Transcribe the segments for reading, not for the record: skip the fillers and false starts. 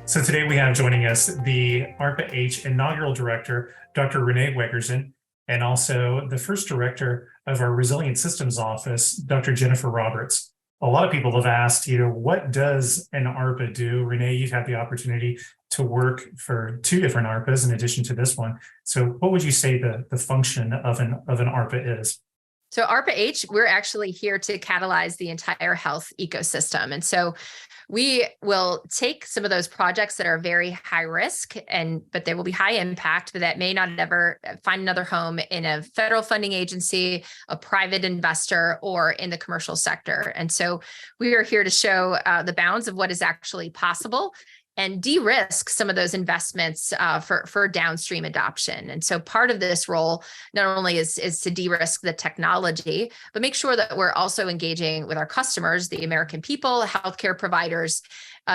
So today we have joining us the ARPA-H Inaugural Director, Dr. Renee Wegrzyn, and also the first director of our Resilient Systems Office, Dr. Jennifer Roberts. A lot of people have asked, what does an ARPA do? Renee, you've had the opportunity to work for two different ARPAs in addition to this one. So what would you say the function of an ARPA is? So ARPA-H, we're actually here to catalyze the entire health ecosystem. And so we will take some of those projects that are very high risk, but they will be high impact, but that may not ever find another home in a federal funding agency, a private investor, or in the commercial sector. And so we are here to show the bounds of what is actually possible and de-risk some of those investments for downstream adoption. And so part of this role not only is to de-risk the technology, but make sure that we're also engaging with our customers, the American people, healthcare providers,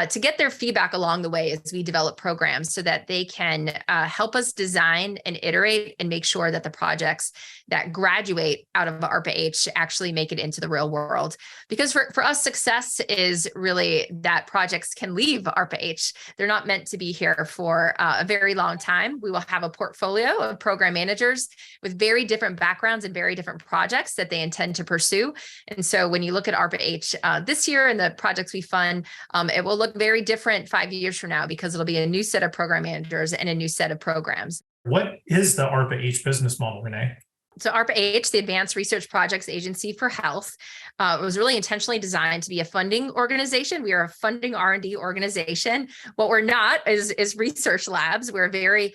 to get their feedback along the way as we develop programs so that they can help us design and iterate and make sure that the projects that graduate out of ARPA-H actually make it into the real world. Because for us, success is really that projects can leave ARPA-H. They're not meant to be here for a very long time. We will have a portfolio of program managers with very different backgrounds and very different projects that they intend to pursue. And so when you look at ARPA-H this year and the projects we fund, it will look very different 5 years from now because it'll be a new set of program managers and a new set of programs. What is the ARPA-H business model, Renee? So ARPA-H, the Advanced Research Projects Agency for Health, was really intentionally designed to be a funding organization. We are a funding R&D organization. What we're not is research labs. We're a very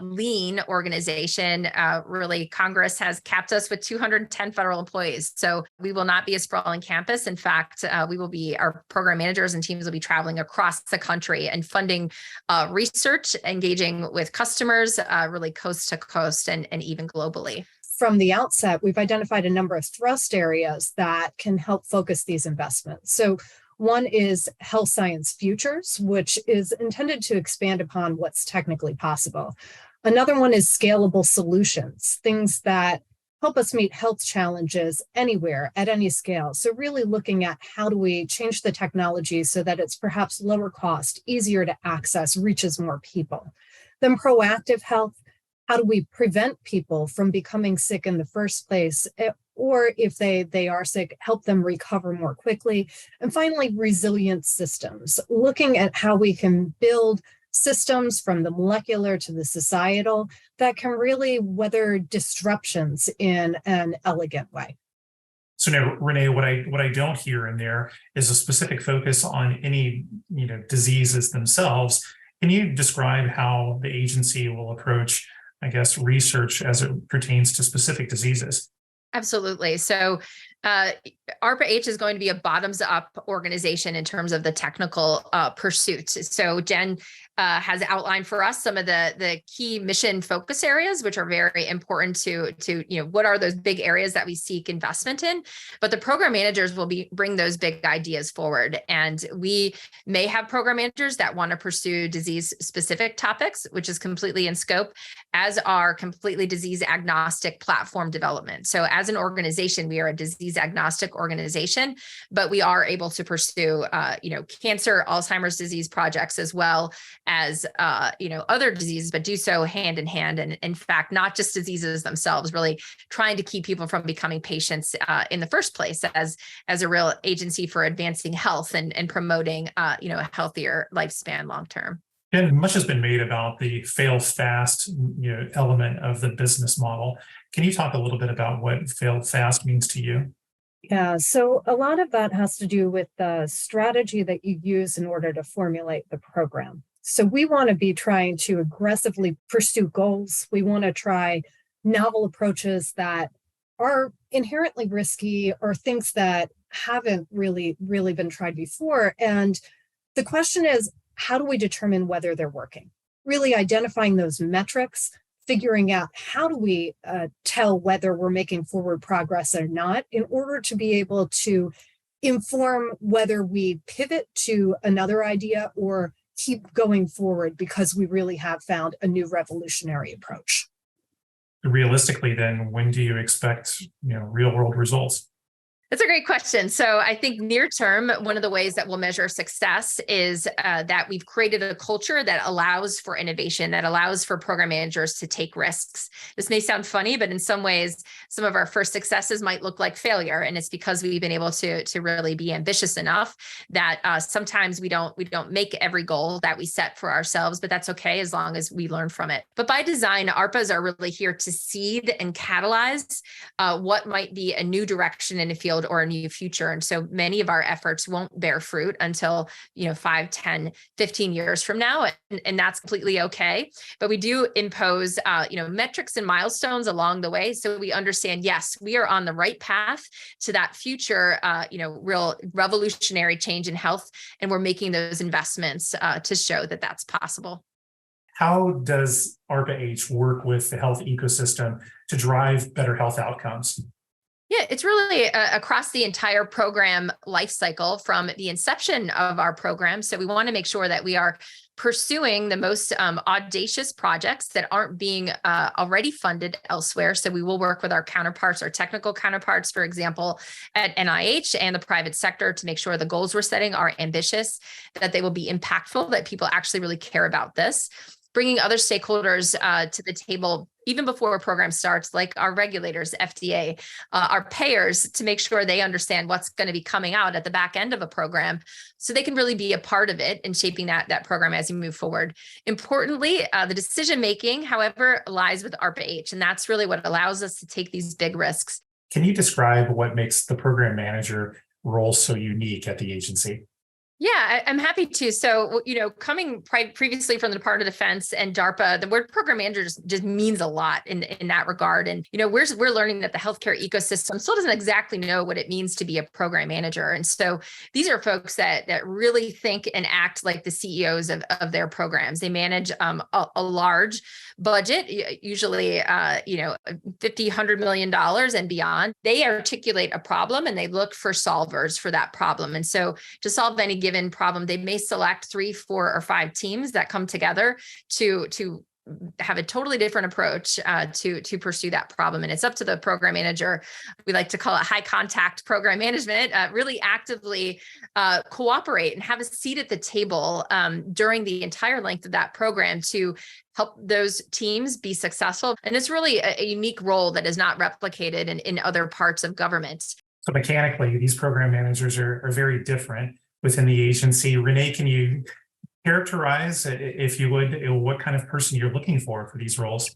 lean organization. Really, Congress has capped us with 210 federal employees. So we will not be a sprawling campus. In fact, our program managers and teams will be traveling across the country and funding research, engaging with customers, really coast to coast and even globally. From the outset, we've identified a number of thrust areas that can help focus these investments. So one is health science futures, which is intended to expand upon what's technically possible. Another one is scalable solutions, things that help us meet health challenges anywhere at any scale. So really looking at how do we change the technology so that it's perhaps lower cost, easier to access, reaches more people. Then proactive health. How do we prevent people from becoming sick in the first place? Or if they are sick, help them recover more quickly. And finally, resilient systems, looking at how we can build systems from the molecular to the societal that can really weather disruptions in an elegant way. So now, Renee, what I don't hear in there is a specific focus on any diseases themselves. Can you describe how the agency will approach, I guess, research as it pertains to specific diseases? Absolutely. So ARPA-H is going to be a bottoms-up organization in terms of the technical pursuit. So Jen has outlined for us some of the key mission focus areas, which are very important to what are those big areas that we seek investment in. But the program managers will bring those big ideas forward. And we may have program managers that want to pursue disease-specific topics, which is completely in scope, as are completely disease-agnostic platform development. So as an organization, we are a disease-agnostic organization, but we are able to pursue, cancer, Alzheimer's disease projects, as well as, other diseases, but do so hand in hand. And in fact, not just diseases themselves, really trying to keep people from becoming patients in the first place as a real agency for advancing health and promoting, a healthier lifespan long-term. And much has been made about the fail fast, element of the business model. Can you talk a little bit about what fail fast means to you? Yeah, so a lot of that has to do with the strategy that you use in order to formulate the program. So we want to be trying to aggressively pursue goals. We want to try novel approaches that are inherently risky or things that haven't really been tried before. And the question is, how do we determine whether they're working? Really identifying those metrics, figuring out how do we tell whether we're making forward progress or not in order to be able to inform whether we pivot to another idea or keep going forward because we really have found a new revolutionary approach. Realistically, then, when do you expect real world results? That's a great question. So I think near term, one of the ways that we'll measure success is that we've created a culture that allows for innovation, that allows for program managers to take risks. This may sound funny, but in some ways, some of our first successes might look like failure. And it's because we've been able to really be ambitious enough that sometimes we don't make every goal that we set for ourselves, but that's okay as long as we learn from it. But by design, ARPAs are really here to seed and catalyze what might be a new direction in a field or a new future. And so many of our efforts won't bear fruit until, 5, 10, 15 years from now. And that's completely okay. But we do impose, metrics and milestones along the way. So we understand, yes, we are on the right path to that future, real revolutionary change in health. And we're making those investments to show that that's possible. How does ARPA-H work with the health ecosystem to drive better health outcomes? Yeah, it's really across the entire program life cycle from the inception of our program. So we want to make sure that we are pursuing the most audacious projects that aren't being already funded elsewhere. So we will work with our counterparts, our technical counterparts, for example, at NIH and the private sector to make sure the goals we're setting are ambitious, that they will be impactful, that people actually really care about this. Bringing other stakeholders to the table even before a program starts, like our regulators, FDA, our payers, to make sure they understand what's going to be coming out at the back end of a program so they can really be a part of it in shaping that program as we move forward. Importantly, the decision-making, however, lies with ARPA-H, and that's really what allows us to take these big risks. Can you describe what makes the program manager role so unique at the agency? Yeah, I'm happy to. So, coming previously from the Department of Defense and DARPA, the word program manager just means a lot in that regard. And, we're learning that the healthcare ecosystem still doesn't exactly know what it means to be a program manager. And so these are folks that really think and act like the CEOs of their programs. They manage a large budget, usually, $50, $100 million and beyond. They articulate a problem and they look for solvers for that problem. And so to solve any given problem, they may select 3, 4, or 5 teams that come together to have a totally different approach to pursue that problem. And it's up to the program manager. We like to call it high contact program management, really actively cooperate and have a seat at the table during the entire length of that program to help those teams be successful. And it's really a unique role that is not replicated in other parts of government. So mechanically, these program managers are very different within the agency. Renee, can you characterize, if you would, what kind of person you're looking for these roles?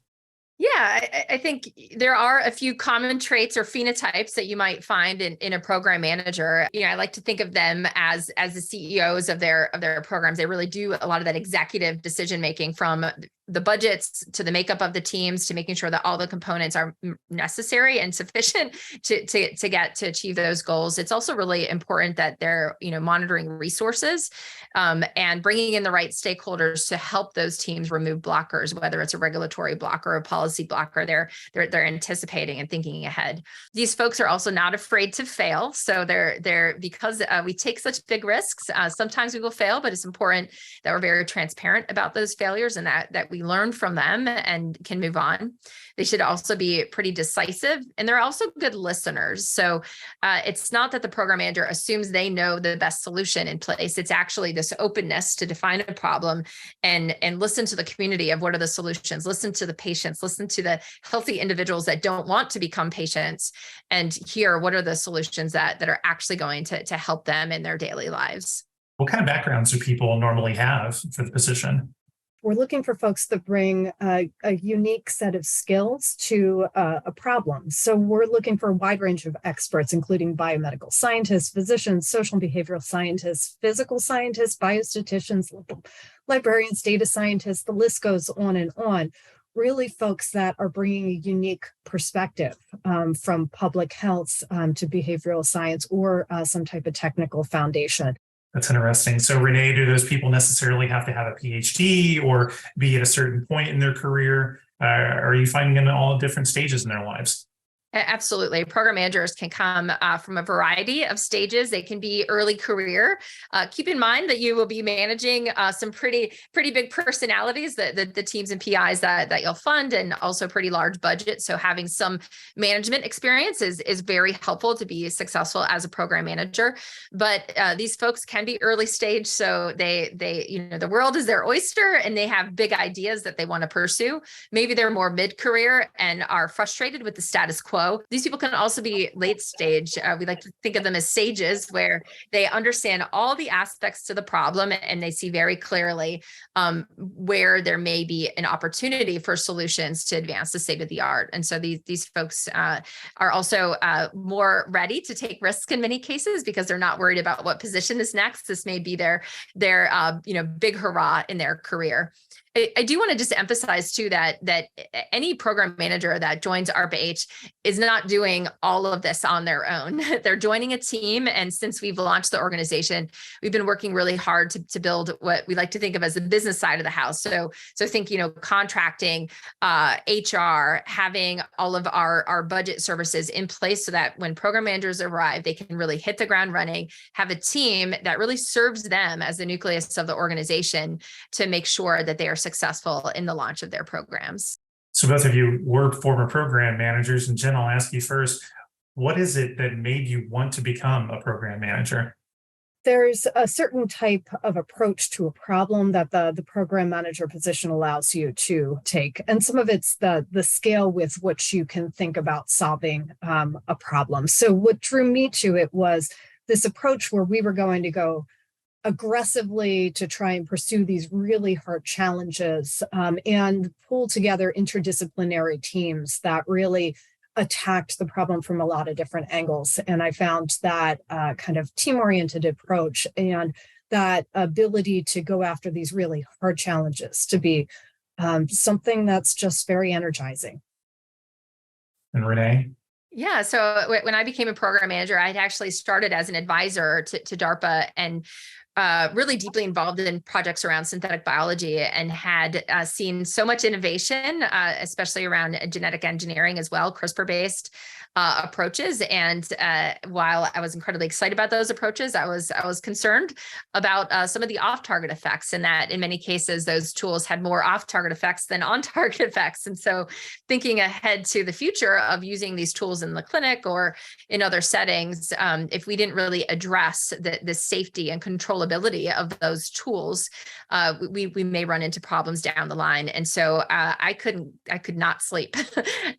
Yeah, I think there are a few common traits or phenotypes that you might find in a program manager. I like to think of them as the CEOs of their programs. They really do a lot of that executive decision making, from the budgets to the makeup of the teams to making sure that all the components are necessary and sufficient to achieve those goals. It's also really important that they're monitoring resources and bringing in the right stakeholders to help those teams remove blockers, whether it's a regulatory blocker or a policy blocker. They're anticipating and thinking ahead. These folks are also not afraid to fail. So they're because we take such big risks. Sometimes we will fail, but it's important that we're very transparent about those failures and that we learn from them and can move on. They should also be pretty decisive, and they're also good listeners. So it's not that the program manager assumes they know the best solution in place. It's actually this openness to define a problem and listen to the community of what are the solutions, listen to the patients, listen to the healthy individuals that don't want to become patients, and hear what are the solutions that are actually going to help them in their daily lives. What kind of backgrounds do people normally have for the position? We're looking for folks that bring a unique set of skills to a problem. So we're looking for a wide range of experts, including biomedical scientists, physicians, social and behavioral scientists, physical scientists, biostatisticians, librarians, data scientists, the list goes on and on. Really folks that are bringing a unique perspective from public health to behavioral science or some type of technical foundation. That's interesting. So Renee, do those people necessarily have to have a PhD or be at a certain point in their career? Are you finding them at all different stages in their lives? Absolutely. Program managers can come from a variety of stages. They can be early career. Keep in mind that you will be managing some pretty big personalities, the teams and PIs that you'll fund, and also pretty large budgets. So having some management experience is very helpful to be successful as a program manager. But these folks can be early stage. So they the world is their oyster and they have big ideas that they want to pursue. Maybe they're more mid-career and are frustrated with the status quo. These people can also be late stage. We like to think of them as sages, where they understand all the aspects to the problem and they see very clearly where there may be an opportunity for solutions to advance the state of the art. And so these folks are also more ready to take risks in many cases because they're not worried about what position is next. This may be their big hurrah in their career. I do want to just emphasize too that any program manager that joins ARPA-H is not doing all of this on their own. They're joining a team. And since we've launched the organization, we've been working really hard to build what we like to think of as the business side of the house. So think, contracting, HR, having all of our budget services in place so that when program managers arrive, they can really hit the ground running, have a team that really serves them as the nucleus of the organization to make sure that they are successful in the launch of their programs. So both of you were former program managers, and Jen, I'll ask you first, what is it that made you want to become a program manager? There's a certain type of approach to a problem that the program manager position allows you to take. And some of it's the scale with which you can think about solving a problem. So what drew me to it was this approach where we were going to go aggressively to try and pursue these really hard challenges and pull together interdisciplinary teams that really attacked the problem from a lot of different angles. And I found that kind of team-oriented approach and that ability to go after these really hard challenges to be something that's just very energizing. And Renee? Yeah. So when I became a program manager, I'd actually started as an advisor to DARPA and really deeply involved in projects around synthetic biology and had seen so much innovation, especially around genetic engineering as well, CRISPR-based approaches. And while I was incredibly excited about those approaches, I was concerned about some of the off-target effects, and that in many cases, those tools had more off-target effects than on-target effects. And so thinking ahead to the future of using these tools in the clinic or in other settings, if we didn't really address the safety and controllability of those tools, we may run into problems down the line. And so I could not sleep.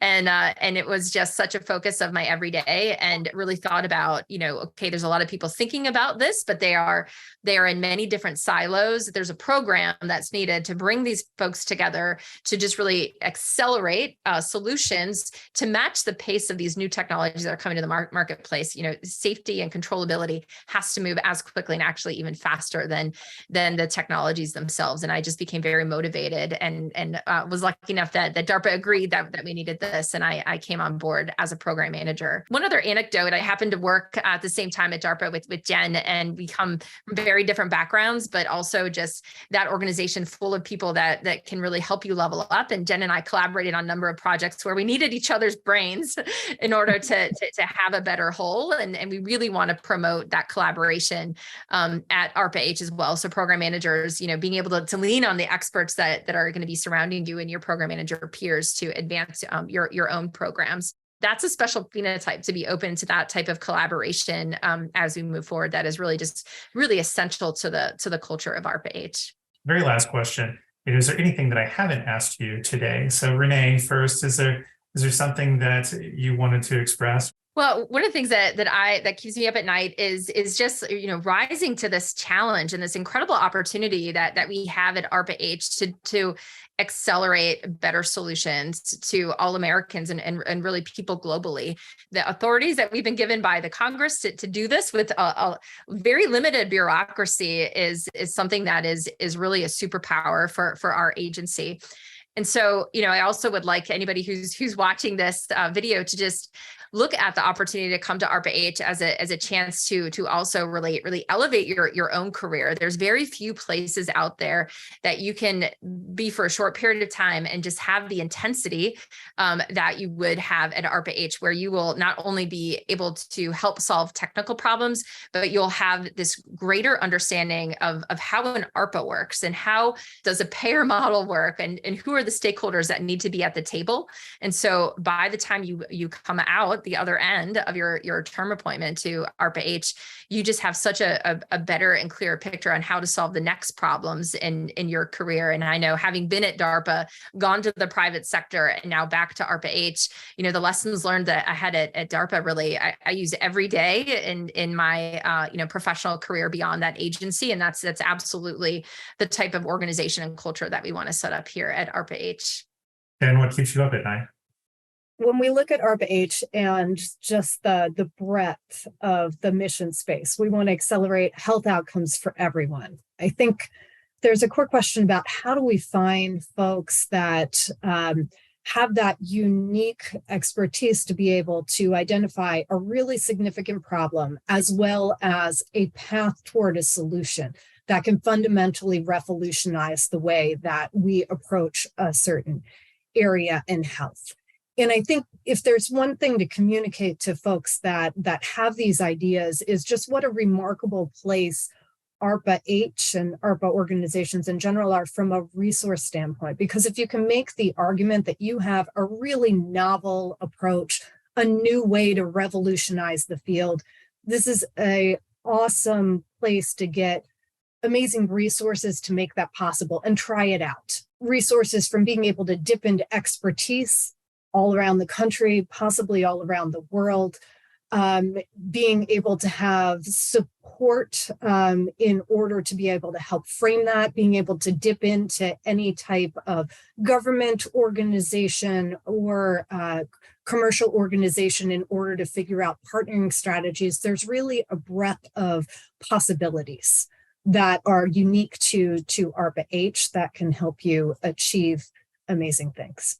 And it was just such a focus of my everyday, and really thought about, okay, there's a lot of people thinking about this, but they are in many different silos. There's a program that's needed to bring these folks together to just really accelerate solutions to match the pace of these new technologies that are coming to the marketplace. Safety and controllability has to move as quickly and actually even faster than the technologies themselves. And I just became very motivated and was lucky enough that DARPA agreed that we needed this. And I came on board as a program manager. One other anecdote, I happened to work at the same time at DARPA with Jen, and we come from very different backgrounds, but also just that organization full of people that can really help you level up. And Jen and I collaborated on a number of projects where we needed each other's brains in order to have a better whole. And we really want to promote that collaboration at ARPA-H as well. So program managers, being able to lean on the experts that are going to be surrounding you and your program manager peers to advance your own programs. That's a special phenotype to be open to that type of collaboration as we move forward. That is really just really essential to the culture of ARPA-H. Very last question. Is there anything that I haven't asked you today? So Renee, first, is there something that you wanted to express? Well, one of the things that keeps me up at night is just, rising to this challenge and this incredible opportunity that we have at ARPA-H to accelerate better solutions to all Americans and really people globally. The authorities that we've been given by the Congress to do this with a very limited bureaucracy is something that is really a superpower for our agency. And so, I also would like anybody who's watching this video to just look at the opportunity to come to ARPA-H as a chance to also really elevate your own career. There's very few places out there that you can be for a short period of time and just have the intensity that you would have at ARPA-H, where you will not only be able to help solve technical problems, but you'll have this greater understanding of how an ARPA works and how does a payer model work, and who are the stakeholders that need to be at the table. And so by the time you come out the other end of your term appointment to ARPA-H, you just have such a better and clearer picture on how to solve the next problems in your career. And I know, having been at DARPA, gone to the private sector, and now back to ARPA-H, the lessons learned that I had at DARPA, really, I use every day in my professional career beyond that agency. And that's absolutely the type of organization and culture that we want to set up here at ARPA-H. And what keeps you up at night? When we look at ARPA-H and just the breadth of the mission space, we want to accelerate health outcomes for everyone. I think there's a core question about how do we find folks that have that unique expertise to be able to identify a really significant problem, as well as a path toward a solution that can fundamentally revolutionize the way that we approach a certain area in health. And I think if there's one thing to communicate to folks that have these ideas, is just what a remarkable place ARPA-H and ARPA organizations in general are from a resource standpoint. Because if you can make the argument that you have a really novel approach, a new way to revolutionize the field, this is an awesome place to get amazing resources to make that possible and try it out. Resources from being able to dip into expertise all around the country, possibly all around the world, being able to have support in order to be able to help frame that, being able to dip into any type of government organization or commercial organization in order to figure out partnering strategies. There's really a breadth of possibilities that are unique to ARPA-H that can help you achieve amazing things.